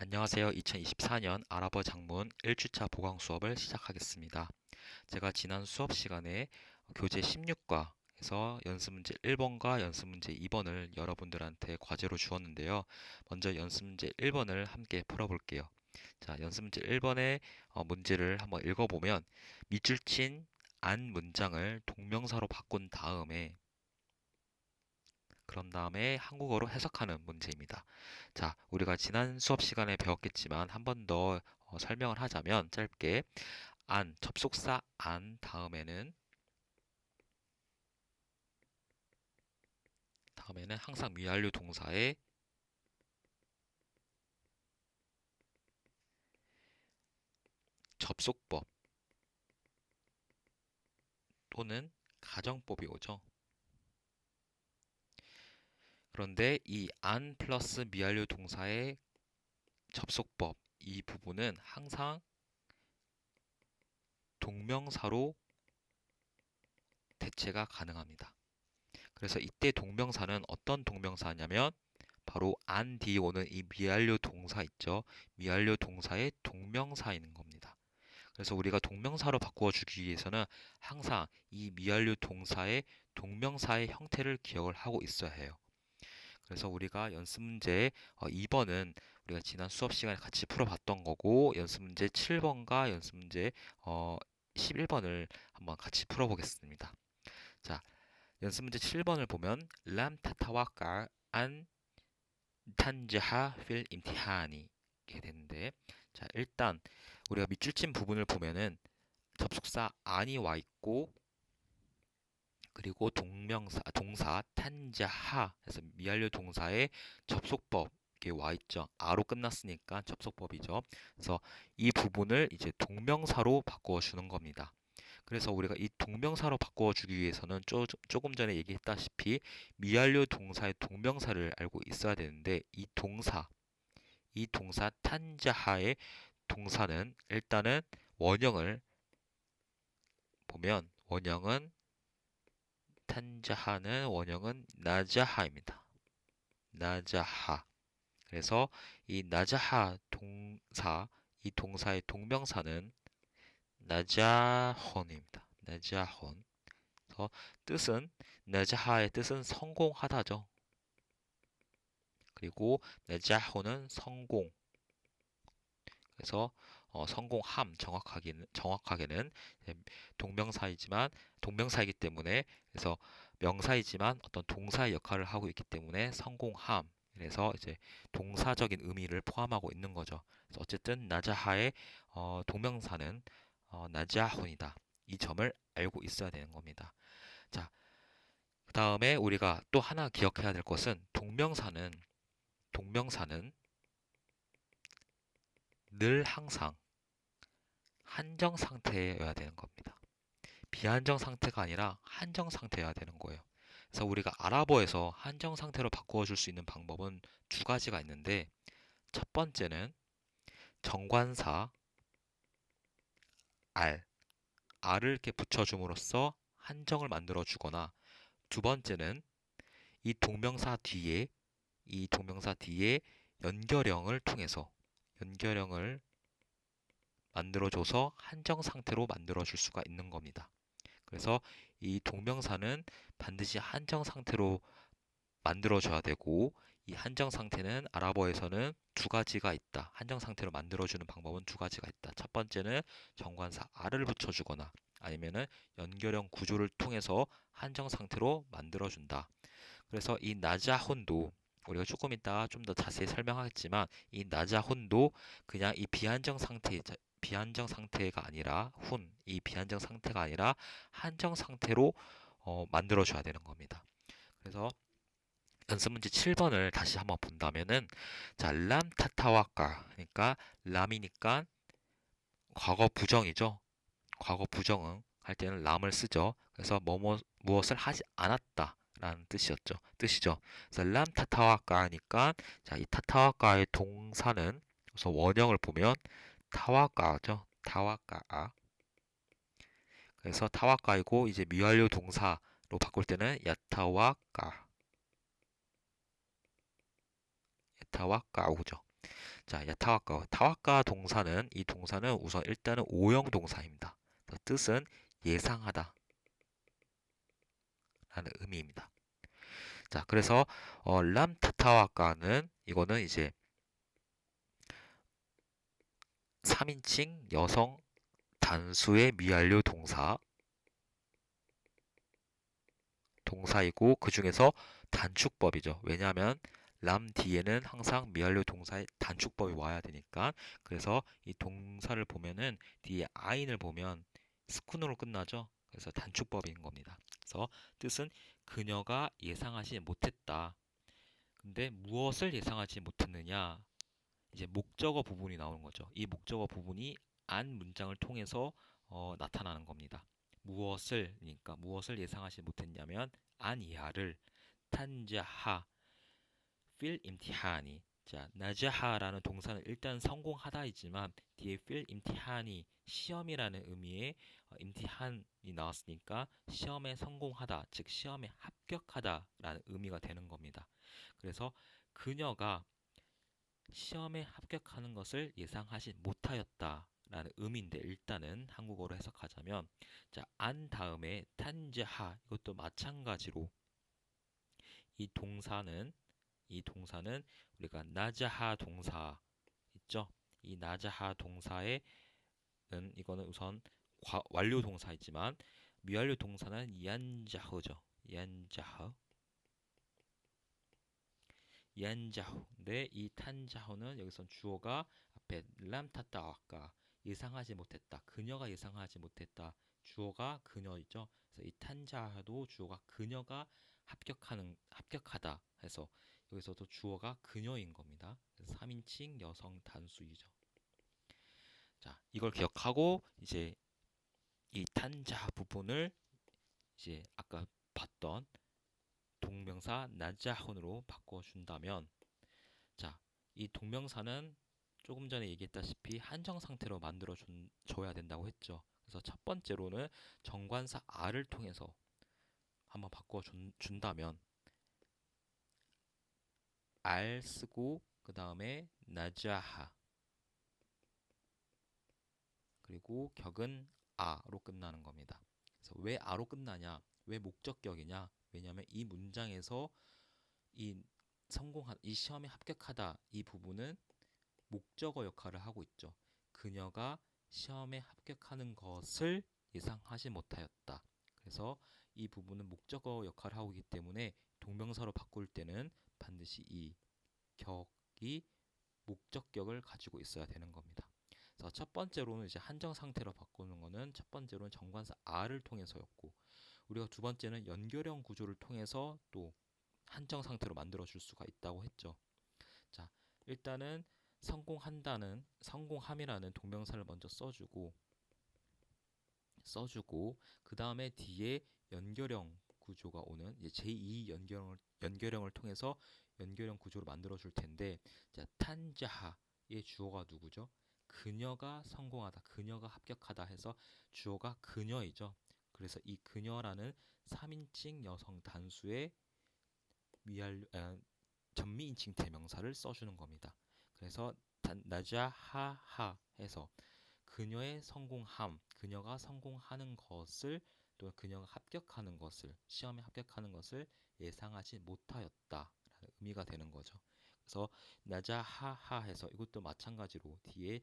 안녕하세요. 2024년 아랍어 작문 1주차 보강 수업을 시작하겠습니다. 제가 지난 수업 시간에 교재 16과에서 연습문제 1번과 연습문제 2번을 여러분들한테 과제로 주었는데요. 먼저 연습문제 1번을 함께 풀어볼게요. 자, 연습문제 1번의 문제를 한번 읽어보면 밑줄 친 안 문장을 동명사로 바꾼 다음에 그런 다음에 한국어로 해석하는 문제입니다. 자, 우리가 지난 수업 시간에 배웠겠지만 한 번 더 설명을 하자면 짧게 접속사 안 다음에는 항상 미완료 동사의 접속법 또는 가정법이 오죠. 그런데 이 안 플러스 미완료 동사의 접속법 이 부분은 항상 동명사로 대체가 가능합니다. 그래서 이때 동명사는 어떤 동명사냐면 바로 안 뒤에 오는 이 미완료 동사 있죠. 미완료 동사의 동명사인 겁니다. 그래서 우리가 동명사로 바꾸어 주기 위해서는 항상 이 미완료 동사의 동명사의 형태를 기억을 하고 있어야 해요. 그래서 우리가 연습 문제 2번은 우리가 지난 수업 시간에 같이 풀어봤던 거고 연습 문제 7번과 연습 문제 11번을 한번 같이 풀어보겠습니다. 자, 연습 문제 7번을 보면 람 타타와까 안 탄자하 필 임티하니 이렇게 되는데 자 일단 우리가 밑줄 친 부분을 보면은 접속사 안이 와 있고 그리고 동사 탄자하 해서 미완료 동사의 접속법 이게 와 있죠. 아로 끝났으니까 접속법이죠. 그래서 이 부분을 이제 동명사로 바꾸어 주는 겁니다. 그래서 우리가 이 동명사로 바꾸어 주기 위해서는 조금 전에 얘기했다시피 미완료 동사의 동명사를 알고 있어야 되는데 이 동사 탄자하의 동사는 일단은 원형을 보면 원형은 나자하입니다. 나자하. 그래서 이 나자하 이 동사의 동명사는 나자혼입니다. 나자혼. 그래서 나자하의 뜻은 성공하다죠. 그리고 나자혼은 성공. 그래서 성공함 정확하게는 동명사이기 때문에 그래서 명사이지만 어떤 동사의 역할을 하고 있기 때문에 성공함 그래서 이제 동사적인 의미를 포함하고 있는 거죠. 그래서 어쨌든 나자하의 동명사는 나자혼이다. 이 점을 알고 있어야 되는 겁니다. 자, 그 다음에 우리가 또 하나 기억해야 될 것은 동명사는 늘 항상 한정 상태여야 되는 겁니다. 비한정 상태가 아니라 한정 상태여야 되는 거예요. 그래서 우리가 아랍어에서 한정 상태로 바꾸어 줄 수 있는 방법은 두 가지가 있는데 첫 번째는 정관사 알, 알을 이렇게 붙여줌으로써 한정을 만들어 주거나 두 번째는 이 동명사 뒤에 연결형을 통해서 연결형을 만들어줘서 한정 상태로 만들어줄 수가 있는 겁니다. 그래서 이 동명사는 반드시 한정 상태로 만들어줘야 되고 이 한정 상태는 아랍어에서는 두 가지가 있다. 한정 상태로 만들어주는 방법은 두 가지가 있다. 첫 번째는 정관사 알을 붙여주거나 아니면은 연결형 구조를 통해서 한정 상태로 만들어준다. 그래서 이 나자혼도 우리가 조금 이따 좀 더 자세히 설명하겠지만 이 나자혼도 그냥 이 비한정 상태가 아니라 이 비한정 상태가 아니라 한정 상태로 만들어 줘야 되는 겁니다. 그래서 연습 문제 7번을 다시 한번 본다면은 자, 람 타타와까 그러니까 람이니까 과거 부정이죠. 과거 부정은 할 때는 람을 쓰죠. 그래서 무엇을 하지 않았다. 라는 뜻이죠. 그래서 람 타타와까 하니까 자, 이 타타와까의 동사는 그래서 원형을 보면 타와까죠. 타와까. 그래서 타와까이고 이제 미완료 동사로 바꿀 때는 야타와까오죠. 자, 야타와카. 타와카 동사는 이 동사는 우선 일단은 오형 동사입니다. 뜻은 예상하다 라는 의미입니다. 자, 그래서 람타타와카는 이거는 이제 3인칭 여성 단수의 미완료 동사이고 그 중에서 단축법이죠. 왜냐하면 람 뒤에는 항상 미완료 동사의 단축법이 와야 되니까. 그래서 이 동사를 보면은 뒤에 아인을 보면 스쿠너로 끝나죠. 그래서 단축법인 겁니다. 그래서 뜻은 그녀가 예상하지 못했다. 근데 무엇을 예상하지 못했느냐? 이제 목적어 부분이 나오는 거죠. 이 목적어 부분이 안 문장을 통해서 나타나는 겁니다. 그러니까 무엇을 예상하지 못했냐면 안 이하를 탄자하 필 임티하니. 자, 나자하라는 동사는 일단 성공하다이지만 뒤에 필 임티하니 시험이라는 의미의 임티한이 나왔으니까 시험에 성공하다, 즉 시험에 합격하다라는 의미가 되는 겁니다. 그래서 그녀가 시험에 합격하는 것을 예상하지 못하였다라는 의미인데 일단은 한국어로 해석하자면 자, 안 다음에 탄자하 이것도 마찬가지로 이 동사는 우리가 나자하 동사 있죠? 이 나자하 동사에는 이거는 우선 완료 동사이지만 미완료 동사는 얀자흐죠. 얀자후. 근데 이 탄자후는 여기선 주어가 앞에 람타따와까 예상하지 못했다. 그녀가 예상하지 못했다. 주어가 그녀이죠. 그래서 이 탄자도 주어가 그녀가 합격하다 해서 여기서도 주어가 그녀인 겁니다. 그래서 3인칭 여성 단수이죠. 자, 이걸 기억하고 이제 이 탄자 부분을 이제 아까 봤던 동명사 나자훈으로 바꿔준다면 자, 이 동명사는 조금 전에 얘기했다시피 한정 상태로 만들어 줘야 된다고 했죠. 그래서 첫 번째로는 정관사 R을 통해서 한번 바꿔 준다면 R 쓰고 그 다음에 나자하 그리고 격은 아로 끝나는 겁니다. 그래서 왜 아로 끝나냐? 왜 목적격이냐? 왜냐하면 이 문장에서 이 시험에 합격하다 이 부분은 목적어 역할을 하고 있죠. 그녀가 시험에 합격하는 것을 예상하지 못하였다. 그래서 이 부분은 목적어 역할을 하고 있기 때문에 동명사로 바꿀 때는 반드시 이 격이 목적격을 가지고 있어야 되는 겁니다. 그래서 첫 번째로는 이제 한정 상태로 바꾸는 거는 첫 번째로는 정관사 R을 통해서였고 우리가 두 번째는 연결형 구조를 통해서 또 한정 상태로 만들어 줄 수가 있다고 했죠. 자, 일단은 성공함이라는 동명사를 먼저 써주고 그 다음에 뒤에 연결형 구조가 오는 이제 제2 연결형을 통해서 연결형 구조를 만들어 줄 텐데 자, 탄자하의 주어가 누구죠? 그녀가 성공하다, 그녀가 합격하다 해서 주어가 그녀이죠. 그래서 이 그녀라는 3인칭 여성 단수의 전미인칭 대명사를 써주는 겁니다. 그래서 나자하하 해서 그녀의 성공함, 그녀가 성공하는 것을 또 그녀가 합격하는 것을 시험에 합격하는 것을 예상하지 못하였다라는 의미가 되는 거죠. 그래서 나자하하 해서 이것도 마찬가지로 뒤에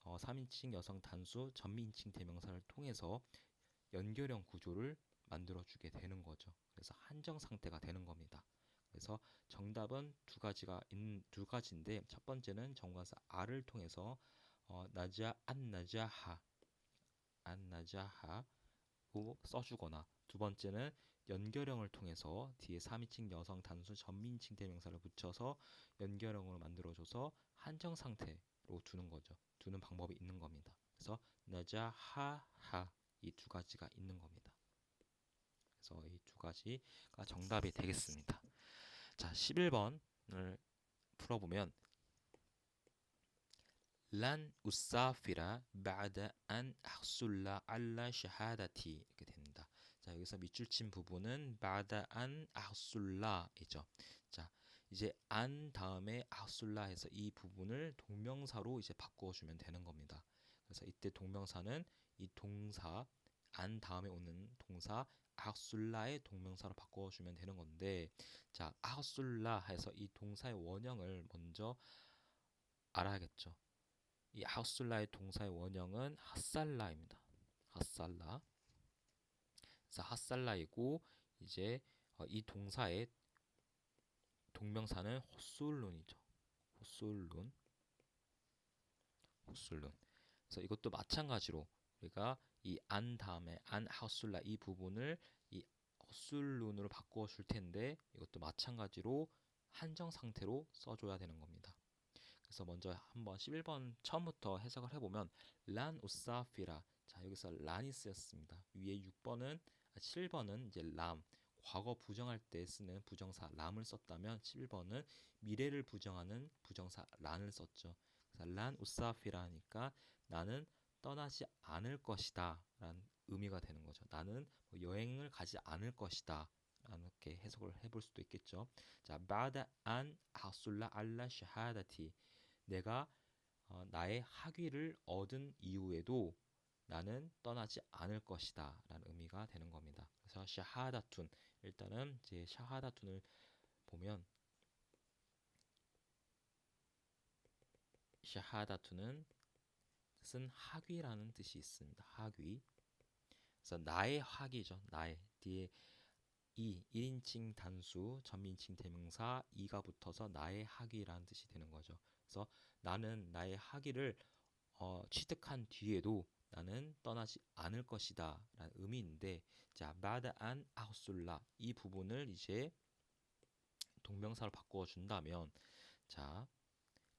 3인칭 여성 단수 전미인칭 대명사를 통해서 연결형 구조를 만들어주게 되는 거죠. 그래서 한정 상태가 되는 겁니다. 그래서 정답은 두 가지인데 첫 번째는 정관사 R을 통해서 안나자하고 써주거나 두 번째는 연결형을 통해서 뒤에 3인칭 여성 단수 전민칭 대명사를 붙여서 연결형으로 만들어줘서 한정 상태로 두는 방법이 있는 겁니다. 그래서 나자하하 이 두 가지가 있는 겁니다. 그래서 이 두 가지가 정답이 되겠습니다. 자, 11번을 풀어보면 란 우사피라 바다 안 ах술라 알라 샤하다티 이렇게 됩니다. 자, 여기서 밑줄 친 부분은 바다 안 ах술라이죠. 자, 이제 안 다음에 아술라 해서 이 부분을 동명사로 이제 바꾸어 주면 되는 겁니다. 그래서 이때 동명사는 이 동사 안 다음에 오는 동사 아술라의 동명사로 바꾸어 주면 되는 건데, 자, 아술라 해서 이 동사의 원형을 먼저 알아야겠죠. 이 아술라의 동사의 원형은 핫살라입니다. 핫살라. 그래서 핫살라이고, 이제 이 동사의 동명사는 호술룬이죠. 호술룬. 호술룬. 그래서 이것도 마찬가지로 우리가 이 안 다음에 안 하술라 이 부분을 이 호술룬으로 바꾸어 줄 텐데, 이것도 마찬가지로 한정 상태로 써줘야 되는 겁니다. 그래서 먼저 한번 11번 처음부터 해석을 해보면, 란 우사피라. 자, 여기서 란이 쓰였습니다. 위에 7번은 이제 람, 과거 부정할 때 쓰는 부정사 람을 썼다면, 11번은 미래를 부정하는 부정사 란을 썼죠. 그래서 란 우사피라 하니까 나는 떠나지 않을 것이다 라는 의미가 되는 거죠. 나는 여행을 가지 않을 것이다 이렇게 해석을 해볼 수도 있겠죠. 자, 바다 안 하술라 알라 샤하다티. 내가 나의 학위를 얻은 이후에도 나는 떠나지 않을 것이다 라는 의미가 되는 겁니다. 그래서 샤하다툰, 일단은 이제 샤하다툰을 보면, 샤하다툰은 뜻은 학위라는 뜻이 있습니다. 학위. 그래서 나의 학위죠. 나의 뒤에 이 1인칭 단수 전민칭 대명사 이가 붙어서 나의 학위라는 뜻이 되는 거죠. 그래서 나는 나의 학위를 취득한 뒤에도 나는 떠나지 않을 것이다 라는 의미인데, 자, 바다 안 아웃술라 이 부분을 이제 동명사로 바꾸어 준다면, 자,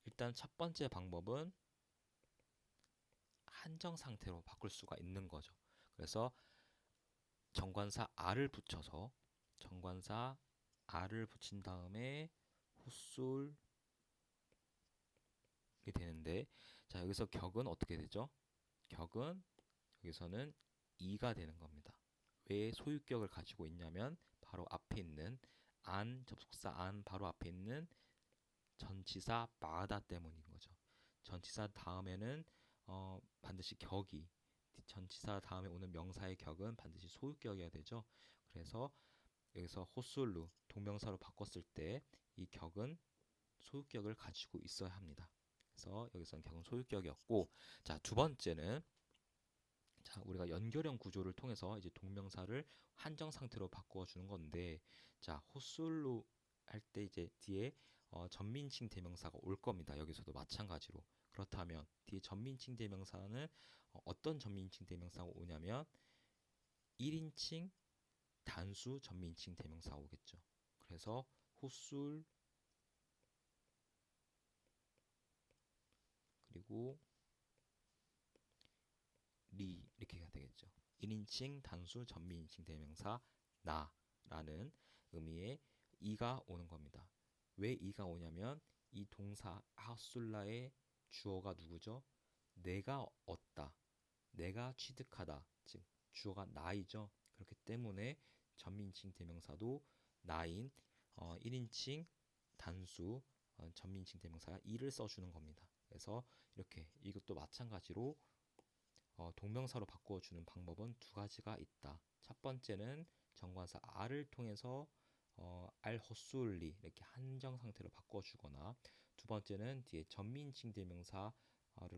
일단 첫 번째 방법은 한정 상태로 바꿀 수가 있는 거죠. 그래서 정관사 r을 붙여서, 정관사 r을 붙인 다음에 헛솔이 되는데, 자, 여기서 격은 어떻게 되죠? 격은 여기서는 이가 되는 겁니다. 왜 소유격을 가지고 있냐면, 바로 앞에 있는 안, 접속사 안 바로 앞에 있는 전치사 바다 때문인 거죠. 전치사 다음에는 반드시 격이, 전치사 다음에 오는 명사의 격은 반드시 소유격이어야 되죠. 그래서 여기서 호술루 동명사로 바꿨을 때 이 격은 소유격을 가지고 있어야 합니다. 그래서 여기서는 격은 소유격이었고, 자, 두 번째는, 자, 우리가 연결형 구조를 통해서 이제 동명사를 한정 상태로 바꾸어 주는 건데, 자, 호술루 할 때 이제 뒤에 전민칭 대명사가 올 겁니다. 여기서도 마찬가지로. 그렇다면 뒤에 전민칭 대명사는 어떤 전민칭 대명사가 오냐면 1인칭 단수 전민칭 대명사가 오겠죠. 그래서 호술 그리고 리 이렇게가 되겠죠. 1인칭 단수 전미인칭 대명사 나라는 의미의 이가 오는 겁니다. 왜 이가 오냐면 이 동사 하술라의 주어가 누구죠? 내가 얻다, 내가 취득하다, 즉 주어가 나이죠. 그렇기 때문에 전민칭 대명사도 나인 1인칭 단수 전민칭 대명사 이를 써주는 겁니다. 그래서 이렇게 이것도 마찬가지로 동명사로 바꾸어 주는 방법은 두 가지가 있다. 첫 번째는 정관사 r을 통해서 알 호술리 이렇게 한정 상태로 바꿔 주거나, 두 번째는 뒤에 전민칭 대명사를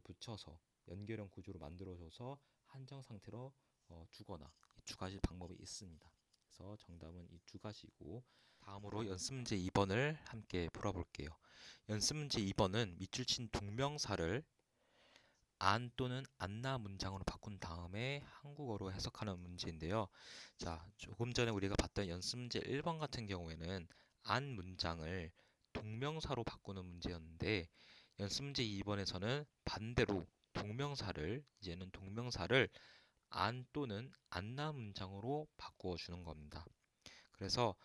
붙여서 연결형 구조로 만들어 줘서 한정 상태로 두거나, 이 두 가지 방법이 있습니다. 그래서 정답은 이 두 가지고, 다음으로 연습 문제 2번을 함께 풀어볼게요. 연습 문제 2번은 밑줄 친 동명사를 안 또는 안나 문장으로 바꾼 다음에 한국어로 해석하는 문제인데요. 자, 조금 전에 우리가 봤던 연습 문제 1번 같은 경우에는 안 문장을 동명사로 바꾸는 문제였는데, 연습 문제 2번에서는 반대로 이제는 동명사를 안 또는 안나 문장으로 바꾸어 주는 겁니다. 그래서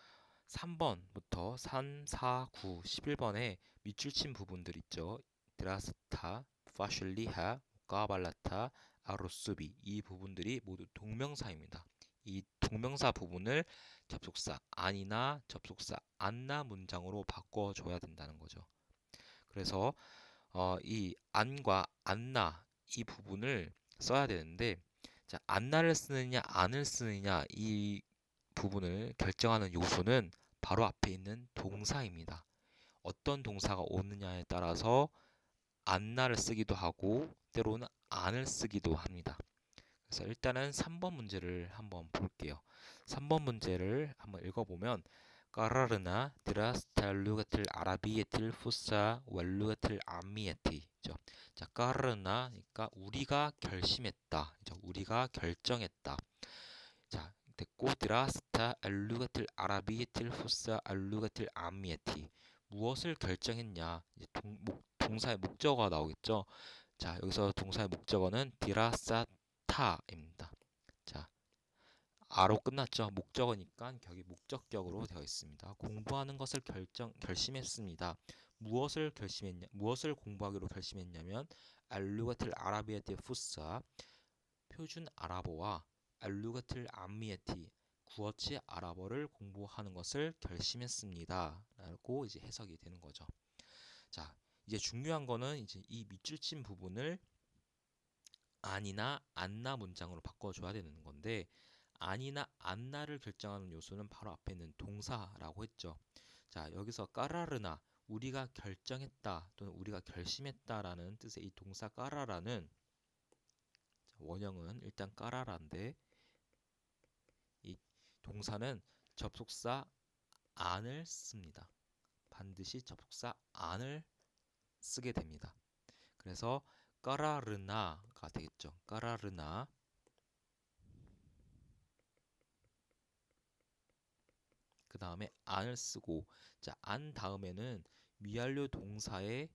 3번부터 3, 4, 9, 11번에 밑줄 친 부분들 있죠. 드라스타, 파슐리하, 까발라타, 아로스비 이 부분들이 모두 동명사입니다. 이 동명사 부분을 접속사 안이나 접속사 안나 문장으로 바꿔줘야 된다는 거죠. 그래서 이 안과 안나 이 부분을 써야 되는데, 자, 안나를 쓰느냐 안을 쓰느냐 이 부분을 결정하는 요소는 바로 앞에 있는 동사입니다. 어떤 동사가 오느냐에 따라서 안나를 쓰기도 하고 때로는 안을 쓰기도 합니다. 그래서 일단은 3번 문제를 한번 볼게요. 3번 문제를 한번 읽어보면 까라르나 드라스탈 루가틀 아라비에틀 푸사 왈루가틀 아미에티죠. 자, 까르나 그러니까 우리가 결심했다. 우리가 결정했다. 자, 됐고 드라스타 알루가틀 아라비에틀 푸사 알루가틀 아미에티 무엇을 결정했냐? 이제 동사의 목적어가 나오겠죠. 자, 여기서 동사의 목적어는 디라사타입니다. 자, 아로 끝났죠. 목적어니까 격이 목적격으로 되어 있습니다. 공부하는 것을 결심했습니다. 무엇을 결심했냐? 무엇을 공부하기로 결심했냐면 알루가틀 아라비아티 푸사 표준 아랍어와 알루가틀 암미에티 구어치 아랍어를 공부하는 것을 결심했습니다. 라고 이제 해석이 되는 거죠. 자, 이제 중요한 거는 이제 이 밑줄 친 부분을 안이나 안나 문장으로 바꿔줘야 되는 건데, 안이나 안나를 결정하는 요소는 바로 앞에 있는 동사라고 했죠. 자, 여기서 까라르나 우리가 결정했다 또는 우리가 결심했다라는 뜻의 이 동사 까라라는 원형은 일단 까라라인데, 이 동사는 접속사 안을 씁니다. 반드시 접속사 안을 쓰게 됩니다. 그래서 까라르나가 되겠죠. 까라르나. 그 다음에 안을 쓰고, 자, 안 다음에는 미완료 동사의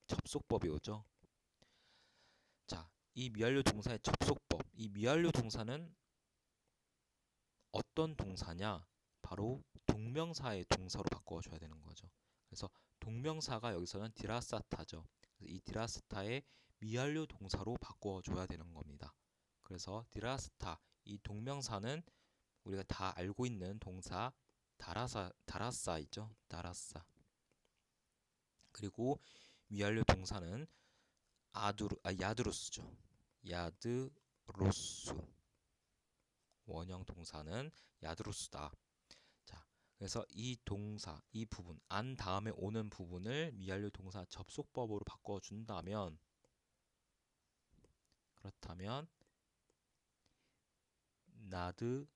접속법이 오죠. 자, 이 미완료 동사의 접속법, 이 미완료 동사는 어떤 동사냐? 바로 동명사의 동사로 바꿔줘야 되는 거죠. 그래서 동명사가 여기서는 디라사타죠. 이 디라스타의 미완료 동사로 바꿔줘야 되는 겁니다. 그래서 디라스타, 이 동명사는 우리가 다 알고 있는 동사 다라사 있죠. 다라사. 그리고 미완료 동사는 야드로스죠. 야드로스. 원형 동사는 야드로스다. 자, 그래서 이 동사, 이 부분, 안 다음에 오는 부분을 미완료 동사 접속법으로 바꿔준다면, 그렇다면 나드루수가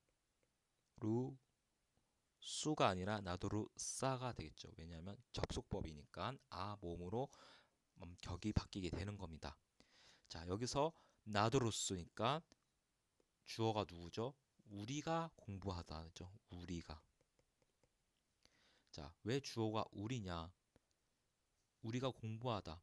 아니라 나드루사가 되겠죠. 왜냐하면 접속법이니까 몸으로 격이 바뀌게 되는 겁니다. 자, 여기서 나드루스니까 주어가 누구죠? 우리가 공부하다죠. 우리가. 자, 왜 주어가 우리냐? 우리가 공부하다.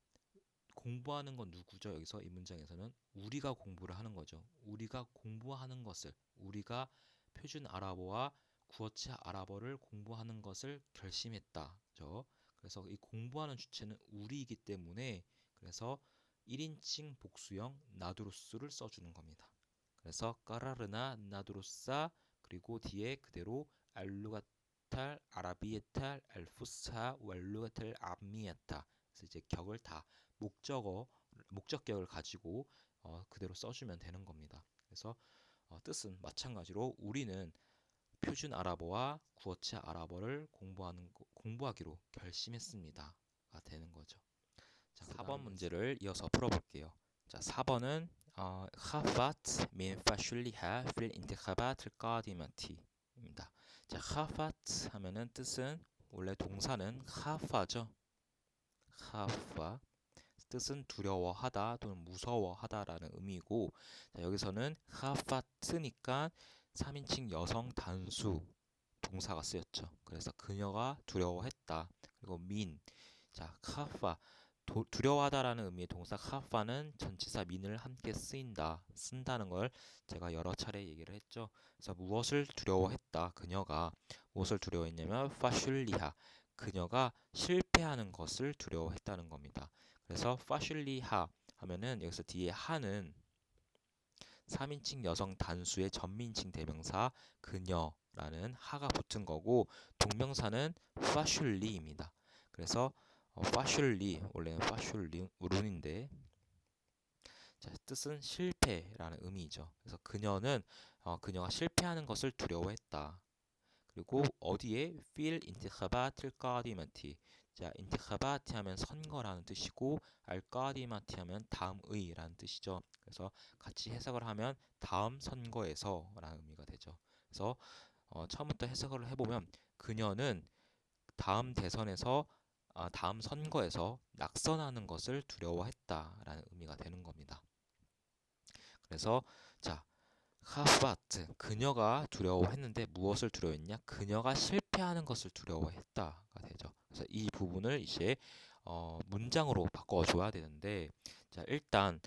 공부하는 건 누구죠? 여기서 이 문장에서는 우리가 공부를 하는 거죠. 우리가 공부하는 것을, 우리가 표준 아랍어와 구어치 아랍어를 공부하는 것을 결심했다죠. 그래서 이 공부하는 주체는 우리이기 때문에, 그래서 1인칭 복수형 나두루스를 써주는 겁니다. 그래서 까라르나 나두루사, 그리고 뒤에 그대로 알루가탈 아라비에탈 알푸사 왈루가탈 암미에타. 그래서 이제 격을 다 목적격을 가지고 그대로 써주면 되는 겁니다. 그래서 뜻은 마찬가지로 우리는 표준 아랍어와 구어체 아랍어를 공부하기로 결심했습니다가 되는 거죠. 자, 4번 문제를 이어서 풀어볼게요. 자, 4번은 خافت من فشلها في الانتخابات القادمة 입니다. 자, خافت 하면은 뜻은 원래 동사는 خاف죠. خاف 뜻은 두려워하다 또는 무서워하다라는 의미고, 자, 여기서는 카파트니까 3인칭 여성 단수 동사가 쓰였죠. 그래서 그녀가 두려워했다. 그리고 자, 카파 두려워하다라는 의미의 동사 카파는 전치사 민을 함께 쓴다는 걸 제가 여러 차례 얘기를 했죠. 그래서 무엇을 두려워했다. 그녀가 무엇을 두려워했냐면 파슐리하, 그녀가 실패하는 것을 두려워했다는 겁니다. 그래서 파슐리하 하면은 여기서 뒤에 하는 3인칭 여성 단수의 전민칭 대명사 그녀라는 하가 붙은 거고 동명사는 파슐리입니다. 그래서 파슐리 원래는 파슐룬인데 자, 뜻은 실패라는 의미죠. 그래서 그녀가 실패하는 것을 두려워했다. 그리고 어디에 fil 인티카바트 القادمة 자, 인티카바트 하면 선거라는 뜻이고 알까디마티 하면 다음의라는 뜻이죠. 그래서 같이 해석을 하면 다음 선거에서라는 의미가 되죠. 그래서 처음부터 해석을 해보면 그녀는 다음 대선에서 다음 선거에서 낙선하는 것을 두려워했다라는 의미가 되는 겁니다. 그래서 자, 하바트 그녀가 두려워했는데 무엇을 두려워했냐? 그녀가 실패하는 것을 두려워했다가 되죠. 그래서 이 부분을 이제 문장으로 바꿔줘야 되는데 자 일단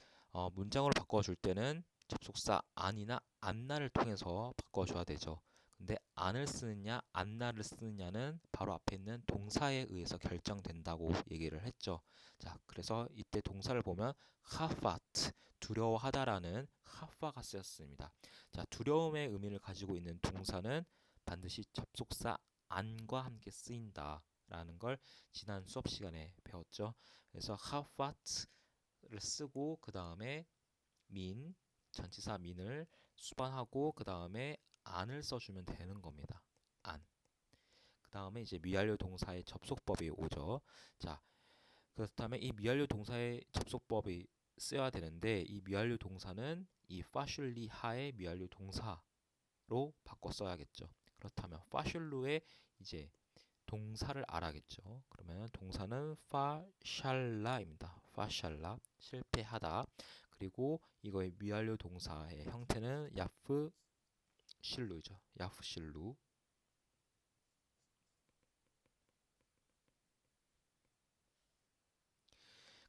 문장으로 바꿔줄 때는 접속사 안이나 안나를 통해서 바꿔줘야 되죠. 근데 안을 쓰느냐 안나를 쓰느냐는 바로 앞에 있는 동사에 의해서 결정된다고 얘기를 했죠. 자 그래서 이때 동사를 보면 하파트 두려워하다라는 하파가 쓰였습니다. 자, 두려움의 의미를 가지고 있는 동사는 반드시 접속사 안과 함께 쓰인다라는 걸 지난 수업 시간에 배웠죠. 그래서 have what를 쓰고 그 다음에 전치사 민을 수반하고 그 다음에 안을 써주면 되는 겁니다. 안. 그 다음에 이제 미완료 동사의 접속법이 오죠. 자, 그렇다면 이 미완료 동사의 접속법이 써야 되는데 이 미완료 동사는 이 파슐리 하의 미완료 동사로 바꿔 써야겠죠. 그렇다면 파슐루의 이제 동사를 알아야겠죠. 그러면 동사는 파샬라입니다. 파샬라 실패하다. 그리고 이거의 미완료 동사의 형태는 야프실루죠. 야프실루.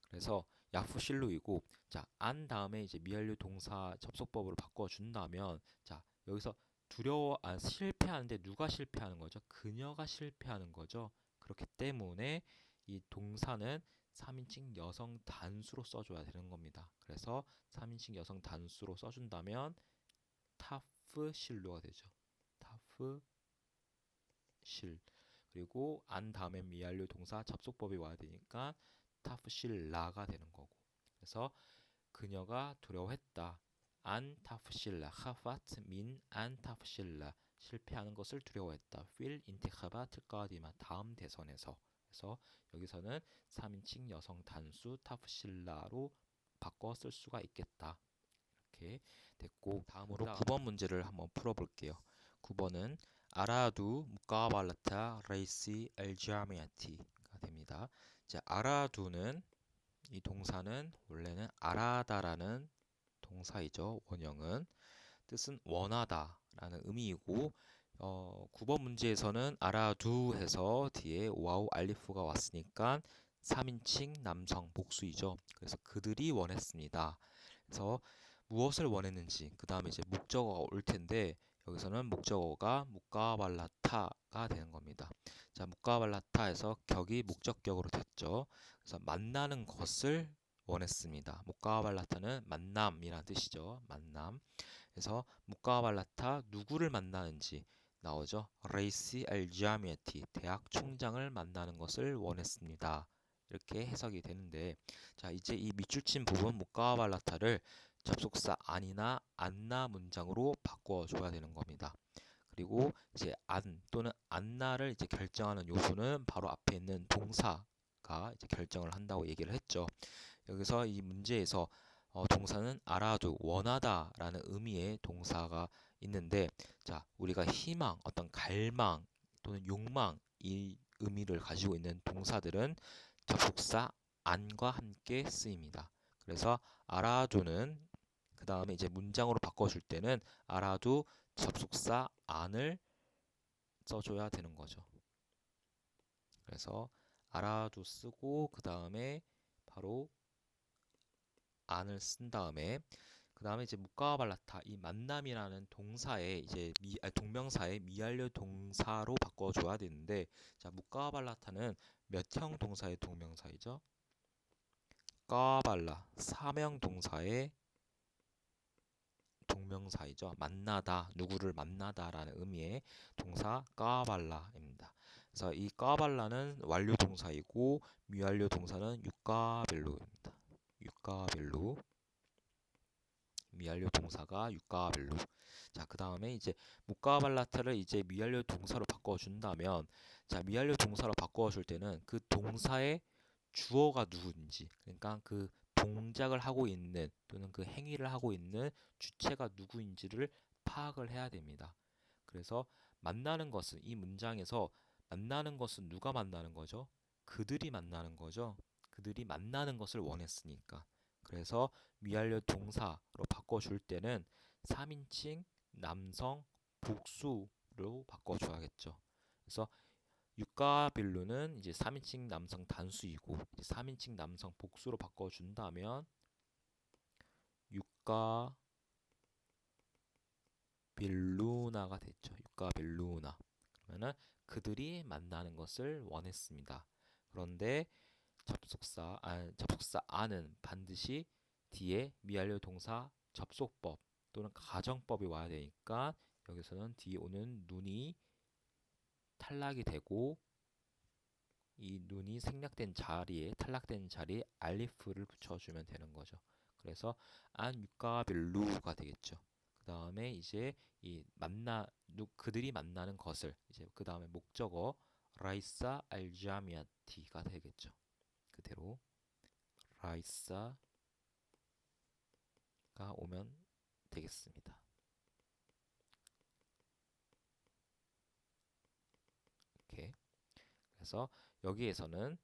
그래서 야프실루이고 자, 안 다음에 이제 미완료 동사 접속법으로 바꿔 준다면 자, 여기서 실패하는데 누가 실패하는 거죠? 그녀가 실패하는 거죠. 그렇기 때문에 이 동사는 3인칭 여성 단수로 써줘야 되는 겁니다. 그래서 3인칭 여성 단수로 써준다면 타프실루가 되죠. 타프실. 그리고 안 다음에 미완료 동사 접속법이 와야 되니까 타프실라가 되는 거고. 그래서 그녀가 두려워했다. 안 타프실라 하파트 민 안 타프실라 실패하는 것을 두려워했다. 필 인티카바 특가디마 다음 대선에서. 그래서 여기서는 3인칭 여성 단수 타프실라로 바꿔 쓸 수가 있겠다. 이렇게 됐고 다음으로 9번 문제를 한번 풀어볼게요. 9번은 아라두 무까발라타 레이시 엘자미아티가 됩니다. 자, 아라두는 이 동사는 원래는 아라다라는 동사이죠. 원형은 뜻은 원하다라는 의미이고 9번 문제에서는 아라두 해서 뒤에 와우 알리프가 왔으니까 3인칭 남성 복수이죠. 그래서 그들이 원했습니다. 그래서 무엇을 원했는지 그 다음에 이제 목적어가 올 텐데 여기서는 목적어가 무까발라타가 되는 겁니다. 자, 무까발라타에서 격이 목적격으로 됐죠. 그래서 만나는 것을 원했습니다. 무까발라타는 만남이라는 뜻이죠. 만남. 그래서 무까발라타 누구를 만나는지 나오죠. 레이시 알자미아티 대학 총장을 만나는 것을 원했습니다. 이렇게 해석이 되는데 자 이제 이 밑줄 친 부분 무까발라타를 접속사 안이나 안나 문장으로 바꿔줘야 되는 겁니다. 그리고 이제 안 또는 안나를 이제 결정하는 요소는 바로 앞에 있는 동사가 이제 결정을 한다고 얘기를 했죠. 여기서 이 문제에서 동사는 알아도 원하다라는 의미의 동사가 있는데 자 우리가 희망, 어떤 갈망 또는 욕망 이 의미를 가지고 있는 동사들은 접속사 안과 함께 쓰입니다. 그래서 알아두는 그 다음에 이제 문장으로 바꿔줄 때는 알아두 접속사 안을 써줘야 되는 거죠. 그래서 알아두 쓰고 그 다음에 바로 안을 쓴 다음에 그 다음에 이제 무까발라타 이 만남이라는 동사의 이제 동명사의 미완료 동사로 바꿔줘야 되는데 자 무까발라타는 몇 형 동사의 동명사이죠? 까발라 사명 동사의 동명사이죠. 만나다, 누구를 만나다라는 의미의 동사 까발라입니다. 그래서 이 까발라는 완료 동사이고 미완료 동사는 유까빌루입니다. 유까빌루. 미완료 동사가 유까빌루. 자, 그 다음에 이제 무까발라트를 이제 미완료 동사로 바꿔준다면, 자, 미완료 동사로 바꿔줄 때는 그 동사의 주어가 누구인지, 그러니까 그 동작을 하고 있는 또는 그 행위를 하고 있는 주체가 누구인지를 파악을 해야 됩니다. 그래서 만나는 것은 이 문장에서 만나는 것은 누가 만나는 거죠? 그들이 만나는 거죠. 그들이 만나는 것을 원했으니까. 그래서 미완료 동사로 바꿔줄 때는 3인칭 남성 복수로 바꿔줘야겠죠. 그래서 유까빌루는 이제 3인칭 남성 단수이고 3인칭 남성 복수로 바꿔준다면 유까빌루나가 됐죠. 유까빌루나. 그러면은 그들이 만나는 것을 원했습니다. 그런데 접속사 아는 반드시 뒤에 미완료 동사 접속법 또는 가정법이 와야 되니까 여기서는 뒤에 오는 눈이 탈락이 되고 이 눈이 생략된 자리에 탈락된 자리에 알리프를 붙여주면 되는 거죠. 그래서 안 유까빌루가 되겠죠. 그 다음에 이제 그들이 만나는 것을 이제 그 다음에 목적어 라이사 알자미아티가 되겠죠. 그대로 라이사가 오면 되겠습니다. 이렇게. 그래서 여기에서는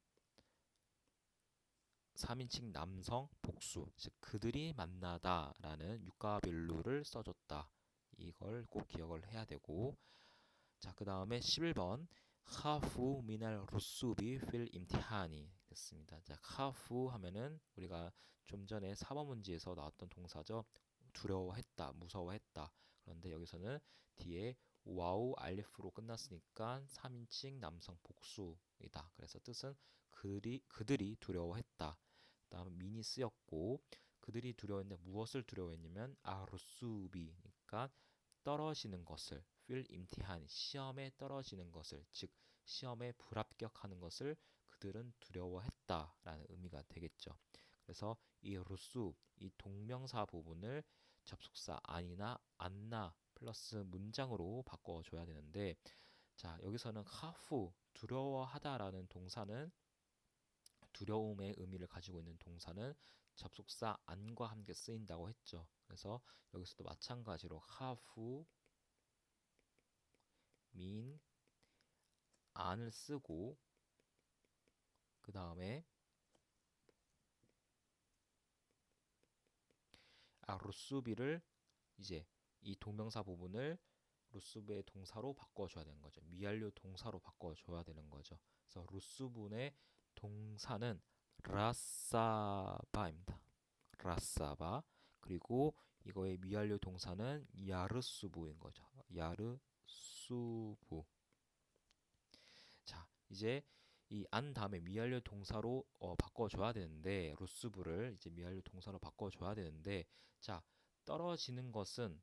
3인칭 남성 복수, 즉 그들이 만나다라는 유까빌루를 써줬다. 이걸 꼭 기억을 해야 되고, 자, 그 다음에 11번 카프 미날 루수비 필 임티하니 됐습니다. 자, 카프 하면은 우리가 좀 전에 4번 문제에서 나왔던 동사죠. 두려워했다, 무서워했다. 그런데 여기서는 뒤에 와우 알리프로 끝났으니까 3인칭 남성 복수이다. 그래서 뜻은 그들이 두려워했다. 그다음 민이 쓰였고 그들이 두려워했는데 무엇을 두려워했냐면 아루수비니까 떨어지는 것을 필 임티한 시험에 떨어지는 것을 즉 시험에 불합격하는 것을 그들은 두려워했다라는 의미가 되겠죠. 그래서 이 루수 이 동명사 부분을 접속사 아니나 안나 플러스 문장으로 바꿔줘야 되는데 자 여기서는 하후 두려워하다라는 동사는 두려움의 의미를 가지고 있는 동사는 접속사 안과 함께 쓰인다고 했죠. 그래서 여기서도 마찬가지로 have mean 안을 쓰고 그 다음에 루수비를 이제 이 동명사 부분을 루수브의 동사로 바꿔줘야 되는 거죠. 미완료 동사로 바꿔줘야 되는 거죠. 그래서 루수분의 동사는 라사바입니다. 라사바. 그리고 이거의 미완료 동사는 야르수부인 거죠. 야르수부. 자, 이제 이 안 다음에 미완료 동사로 바꿔줘야 되는데 루스부를 이제 미완료 동사로 바꿔줘야 되는데 자 떨어지는 것은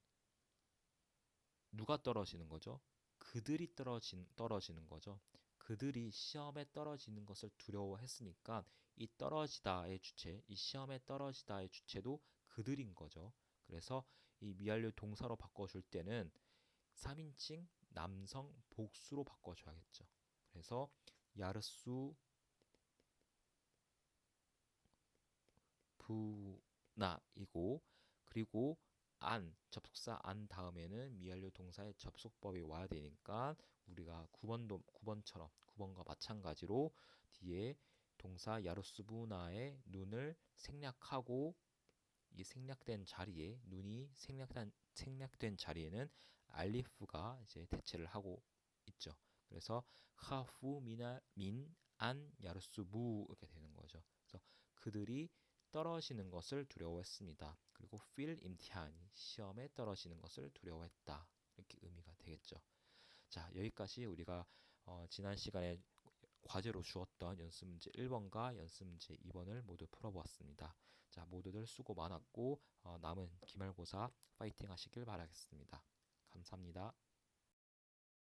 누가 떨어지는 거죠? 그들이 떨어지는 거죠. 그들이 시험에 떨어지는 것을 두려워했으니까 이 떨어지다의 주체, 이 시험에 떨어지다의 주체도 그들인 거죠. 그래서 이 미완료 동사로 바꿔줄 때는 3인칭 남성 복수로 바꿔줘야겠죠. 그래서 야르수 부나이고 그리고 안 접속사 안 다음에는 미완료 동사의 접속법이 와야 되니까 우리가 9번처럼 9번과 마찬가지로 뒤에 동사 야르수부나의 눈을 생략하고 이 생략된 자리에 눈이 생략된 자리에는 알리프가 이제 대체를 하고 있죠. 그래서 하후 미나 민안 야르수부 이렇게 되는 거죠. 그래서 그들이 떨어지는 것을 두려워했습니다. 그리고 필 임티한이 시험에 떨어지는 것을 두려워했다. 이렇게 의미가 되겠죠. 자, 여기까지 우리가 지난 시간에 과제로 주었던 연습문제 1번과 연습문제 2번을 모두 풀어보았습니다. 자, 모두들 수고 많았고 남은 기말고사 파이팅 하시길 바라겠습니다. 감사합니다.